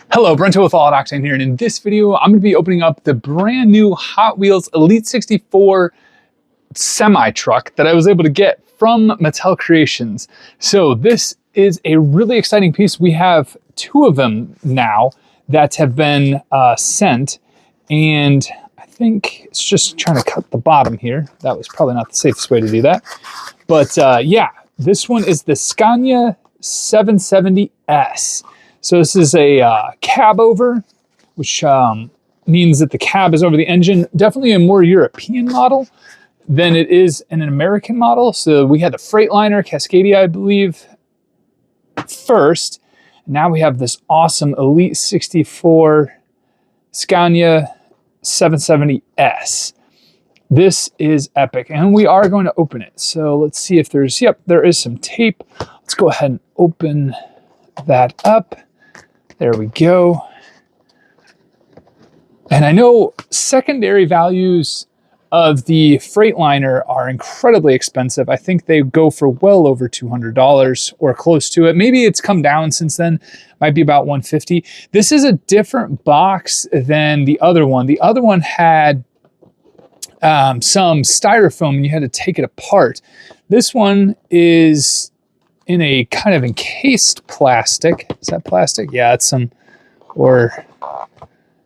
Hello, Brento with All Octane here, and in this video, I'm going to be opening up the brand new Hot Wheels Elite 64 semi-truck that I was able to get from Mattel Creations. So this is a really exciting piece. We have two of them now that have been sent, and I think it's just trying to cut the bottom here. That was probably not the safest way to do that. But yeah, this one is the Scania 770S. So this is a cab over, which means that the cab is over the engine. Definitely a more European model than it is an American model. So we had the Freightliner Cascadia, I believe, first. Now we have this awesome Elite 64 Scania 770S. This is epic, and we are going to open it. So let's see if there's, yep, there is some tape. Let's go ahead and open that up. There we go. And I know secondary values of the Freightliner are incredibly expensive. I think they go for well over $200 or close to it. Maybe it's come down since then. Might be about $150. This is a different box than the other one. The other one had some styrofoam and you had to take it apart. This one is in a kind of encased plastic. Is that plastic? Yeah, it's some, or,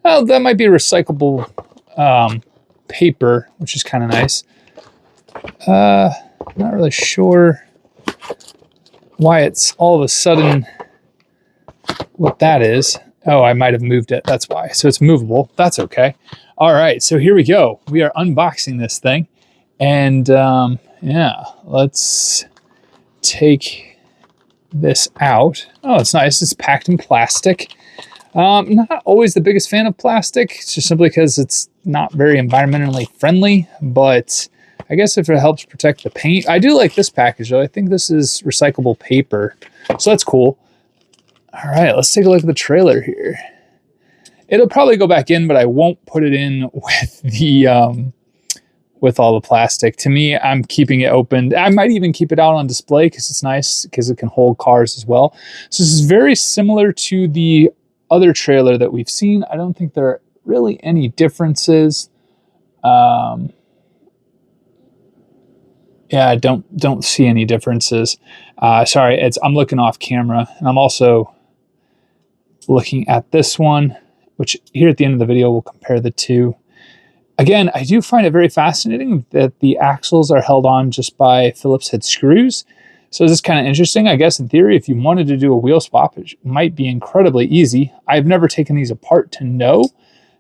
oh, that might be recyclable paper, which is kind of nice. I'm not really sure why it's all of a sudden what that is. Oh, I might have moved it. That's why. So it's movable. That's okay. All right, so here we go. We are unboxing this thing. And yeah, let's take this out. Oh, it's nice. It's packed in plastic. Not always the biggest fan of plastic. It's just simply because it's not very environmentally friendly, but I guess if it helps protect the paint. I do like this package though. I think this is recyclable paper, so that's cool. All right, let's take a look at the trailer here. It'll probably go back in, but I won't put it in with the with all the plastic. To me, I'm keeping it open. I might even keep it out on display because it's nice because it can hold cars as well. So this is very similar to the other trailer that we've seen. I don't think there are really any differences. Yeah, I don't see any differences. Sorry, I'm looking off camera, and I'm also looking at this one, which here at the end of the video, we'll compare the two. Again, I do find it very fascinating that the axles are held on just by Phillips head screws. So this is kind of interesting. I guess in theory, if you wanted to do a wheel swap, it might be incredibly easy. I've never taken these apart to know.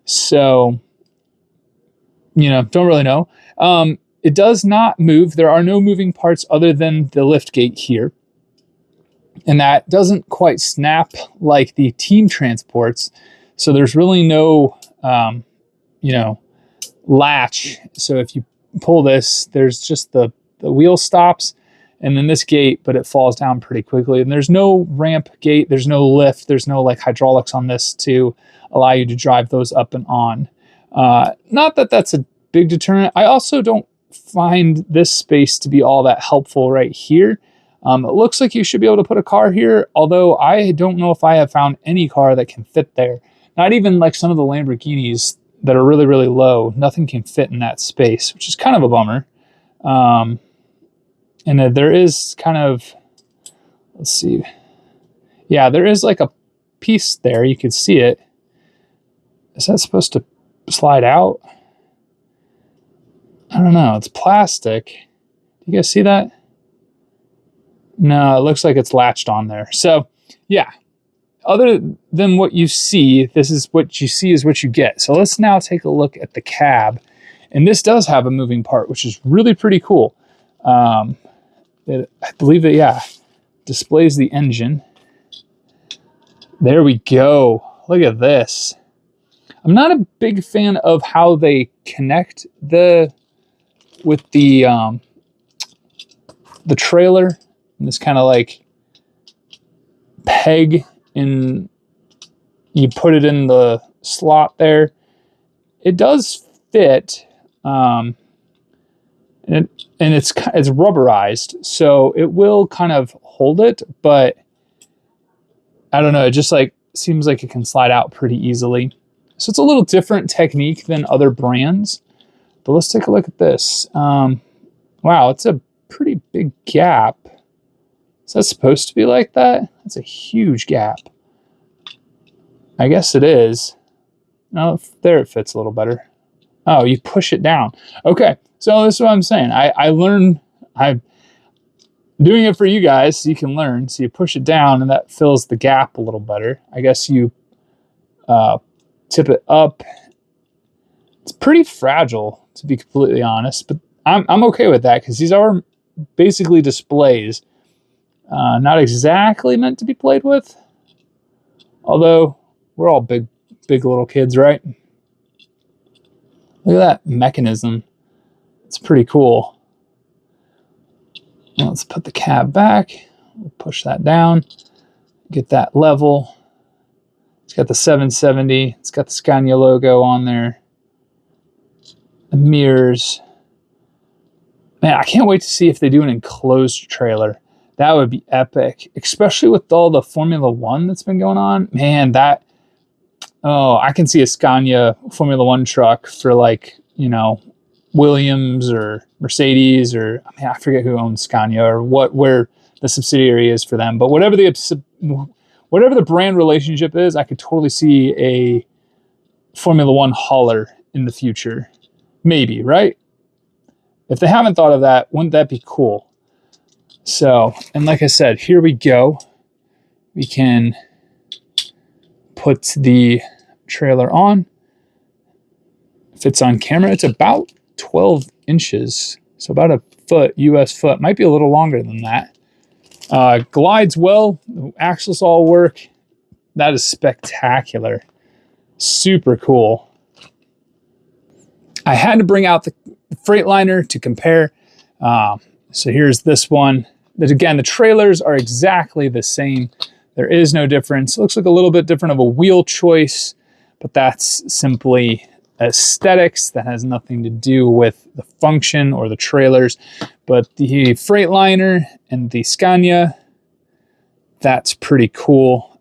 So, you know, don't really know. It does not move. There are no moving parts other than the lift gate here. And that doesn't quite snap like the team transports. So there's really no, you know, latch. So if you pull this, there's just the wheel stops and then this gate, but it falls down pretty quickly. And there's no ramp gate, there's no lift, there's no like hydraulics on this to allow you to drive those up and on. Not that that's a big deterrent. I also don't find this space to be all that helpful right here. It looks like you should be able to put a car here, although I don't know if I have found any car that can fit there. Not even like some of the Lamborghinis that are really, really low. Nothing can fit in that space, which is kind of a bummer. And there is kind of, let's see. Yeah, there is like a piece there. You can see it. Is that supposed to slide out? I don't know. It's plastic. Do you guys see that? No, it looks like it's latched on there. So, yeah. Other than what you see, this is what you see is what you get. So let's now take a look at the cab. And this does have a moving part, which is really pretty cool. I believe it, yeah, displays the engine. There we go. Look at this. I'm not a big fan of how they connect with the trailer. And this kind of like peg, and you put it in the slot there. It does fit. And And it's rubberized, so it will kind of hold it, but I don't know, it just like seems like it can slide out pretty easily. So it's a little different technique than other brands, but let's take a look at this. Wow, it's a pretty big gap. Is that supposed to be like that? That's a huge gap. I guess it is. No, there it fits a little better. Oh, you push it down. Okay, so this is what I'm saying. I'm doing it for you guys so you can learn. So you push it down and that fills the gap a little better. I guess you tip it up. It's pretty fragile, to be completely honest, but I'm okay with that because these are basically displays. Not exactly meant to be played with, although we're all big little kids, right? Look at that mechanism. It's pretty cool. Now let's put the cab back. We'll push that down. Get that level. It's got the 770. It's got the Scania logo on there. The mirrors. Man, I can't wait to see if they do an enclosed trailer. That would be epic, especially with all the Formula One that's been going on. Man, I can see a Scania Formula One truck for like, Williams or Mercedes or, I forget who owns Scania or where the subsidiary is for them. But whatever the brand relationship is, I could totally see a Formula One hauler in the future. Maybe, right? If they haven't thought of that, wouldn't that be cool? So, and like I said, here we go. We can put the trailer on. If it's on camera, it's about 12 inches. So about a foot, US foot. Might be a little longer than that. Glides well. The axles all work. That is spectacular. Super cool. I had to bring out the Freightliner to compare. So here's this one. That again, the trailers are exactly the same. There is no difference. It looks like a little bit different of a wheel choice, but that's simply aesthetics. That has nothing to do with the function or the trailers. But the Freightliner and the Scania, that's pretty cool.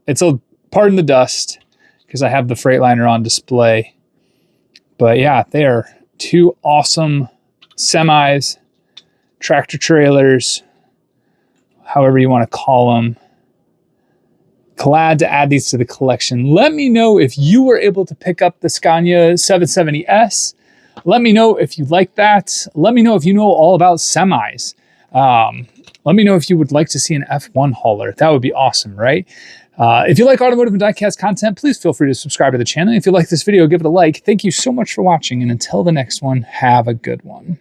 Pardon the dust, because I have the Freightliner on display. But yeah, they are two awesome semis, tractor trailers, however you want to call them. Glad to add these to the collection. Let me know if you were able to pick up the Scania 770S. Let me know if you like that. Let me know if you know all about semis. Let me know if you would like to see an F1 hauler. That would be awesome, right? If you like automotive and diecast content, please feel free to subscribe to the channel. If you like this video, give it a like. Thank you so much for watching, and until the next one, have a good one.